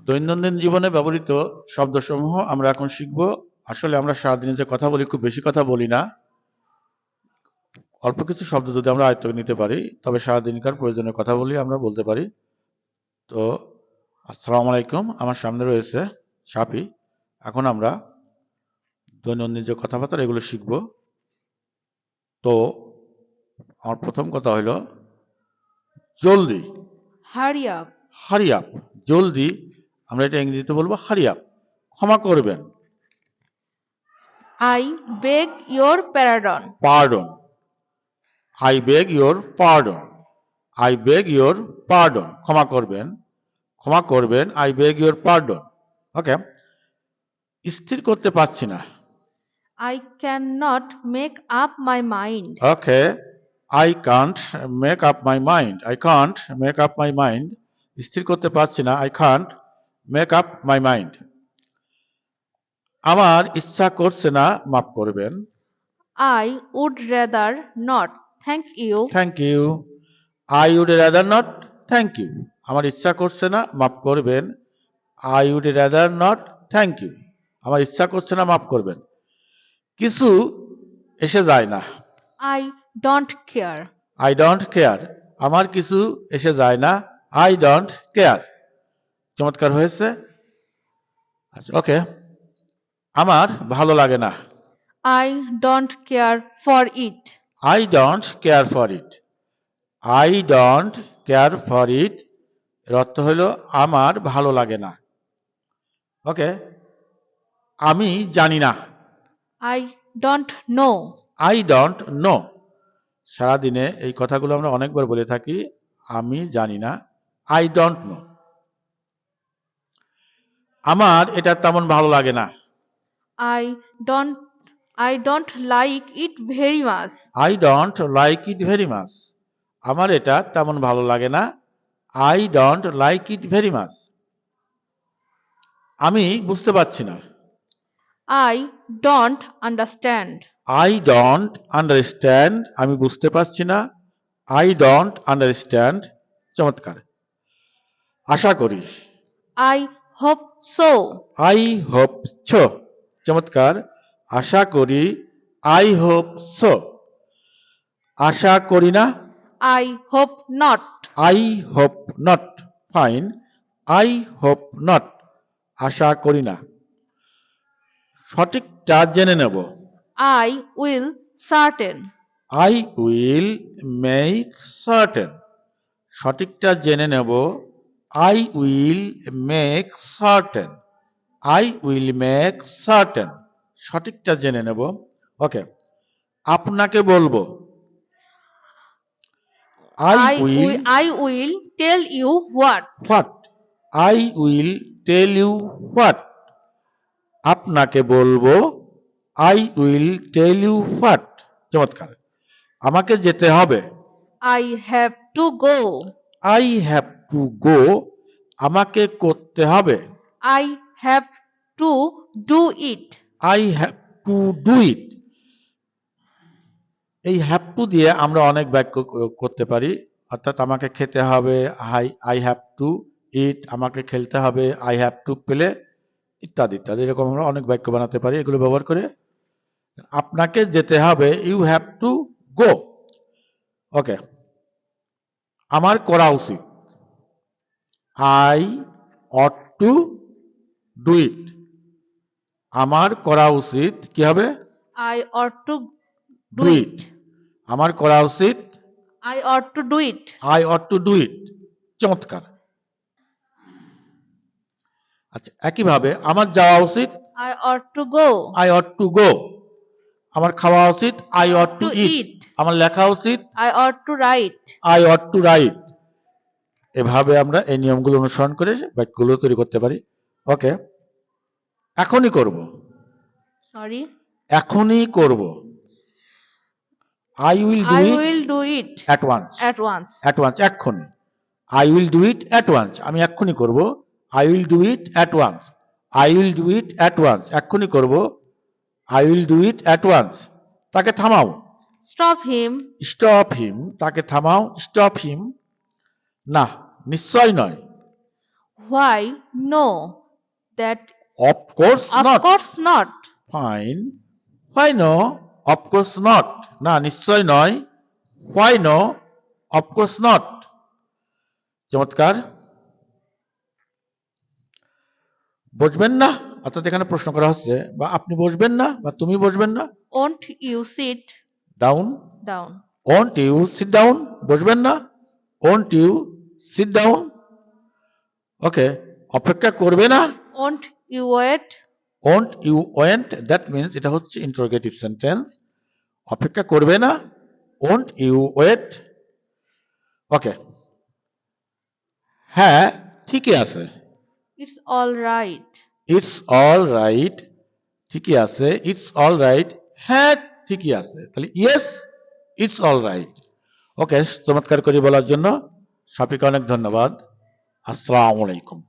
দৈনন্দিন জীবনে ব্যবহৃত শব্দসমূহ আমরা এখন শিখব। আসলে আমরা সারাদিনে যে কথা বলি, খুব বেশি কথা বলি না। অল্প কিছু শব্দ যদি আমরা আয়ত্ত নিতে পারি, তবে সারাদিনকার প্রয়োজনীয় কথা বলি আমরা বলতে পারি। তো আসসালামু আলাইকুম, আমার সামনে রয়েছে শাফি। এখন আমরা দৈনন্দিন যে কথাবার্তা এগুলো শিখব। তো আমার প্রথম কথা হলো জলদি। Hurry up. হারি আপ, জলদি। আমরা এটা ইংরেজিতে বলবো হারি আপ। ক্ষমা করবেন, I beg your pardon. Pardon. I beg your pardon. I beg your pardon, ক্ষমা করবেন, ক্ষমা করবেন। I beg your pardon. Okay. স্থির করতে পারছি না। I cannot make up my mind. Okay. I can't make up my mind. I can't make up my mind. স্থির করতে পারছি না। I can't make up my mind. আমার ইচ্ছা করছে না, মাফ করবেন। I would rather not. Thank you. Thank you. I would rather not, thank you. আমার ইচ্ছা করছে না, মাফ করবেন। I would rather not, thank you. আমার ইচ্ছা করছে না, মাফ করবেন। কিছু এসে যায় না। I don't care. I don't care. আমার কিছু এসে যায় না। I don't care. চমৎকার হয়েছে। আচ্ছা, ওকে। আমার ভালো লাগে না। I don't care for it. I don't care for it. I don't care for it এর অর্থ হলো আমার ভালো লাগে না। ওকে। আমি জানি না। I don't know. I don't know. সারাদিনে এই কথাগুলো আমরা অনেকবার বলে থাকি। আমি জানি না, আই ডোন্ট নো। আমার এটা তেমন ভালো লাগে না। I don't I don't like it very much. I don't like it very much. আমার এটা তেমন ভালো লাগে না। I don't like it very much. আমি বুঝতে পারছি না। I don't understand. I don't understand. আমি বুঝতে পারছি না। I don't understand. চমৎকার। আশা করি। I hope so. I hope so. চমৎকার। আশা করি। I hope so. আশা করি না। I hope not. I hope not. Fine. I hope not. আশা করি না। সঠিকটা জেনে নেব। I will certain. I will make certain. সঠিকটা জেনে নেব। I will make certain. I will make certain. সঠিকটা জেনে নেব। ওকে। আপনাকে বলবো। I will I will tell you what. What. I will tell you what. আপনাকে বলবো। I will tell you what. চমৎকার। আমাকে যেতে হবে। I have to go. I have to গো। আমাকে করতে হবে। I have to do it. I have to do ইট। এই হ্যাভ টু দিয়ে আমরা অনেক বাক্য করতে পারি। অর্থাৎ আমাকে খেতে হবে, আই হ্যাভ টু ইট। আমাকে খেলতে হবে, আই হ্যাভ টু প্লে, ইত্যাদি ইত্যাদি। এরকম আমরা অনেক বাক্য বানাতে পারি এগুলো ব্যবহার করে। আপনাকে যেতে হবে, you have to go. Okay. আমার করা উচিত। I ought to do it. আমার করা উচিত কি হবে? I ought to do do it. it. আমার করা উচিত। I ought to do it. I ought to do it. চমৎকার। আচ্ছা, একইভাবে আমার যাওয়া উচিত। I ought to go. I ought to go. আমার খাওয়া উচিত। I ought to eat. আমার লেখা উচিত। I ought to write. I ought to write. এভাবে আমরা এই নিয়মগুলো অনুসরণ করে বাক্যগুলো তৈরি করতে পারি। ওকে। এখনই করব। Sorry. এখনই করব। I will do I it will do it at once. at once. At once, এক্ষুনি। I will do it at once. আমি এক্ষুনি করব। I will do it at once. I will do it at once. এক্ষুনি করব। I will do it at once. তাকে থামাও। Stop him. Stop him. তাকে থামাও। Stop him. না, নিশ্চয় নয়। Why? No. That Of course of not. course not. Fine. Why no? Of course not. না নিশ্চয় নয়। Why no? Of course not. চমৎকার। বসবেন না, অর্থাৎ এখানে প্রশ্ন করা হচ্ছে বা আপনি বসবেন না বা তুমি বসবেন না। Won't you sit down. down? Won't you sit down? বসবেন না? Won't you sit down? ওকে, অপেক্ষা করবে না? Won't you wait? Won't you wait? That means এটা হচ্ছে ইন্টারোগেটিভ সেন্টেন্স। অপেক্ষা করবে না? Won't you wait? ওকে, হ্যাঁ ঠিকই আছে। It's all right. It's all right. ঠিকই আছে। It's all right. হ্যাঁ ঠিকই আছে। তাহলে yes, it's all right. ওকে, চমৎকার করে বলার জন্য সাপিকে অনেক ধন্যবাদ। আসসালামু আলাইকুম।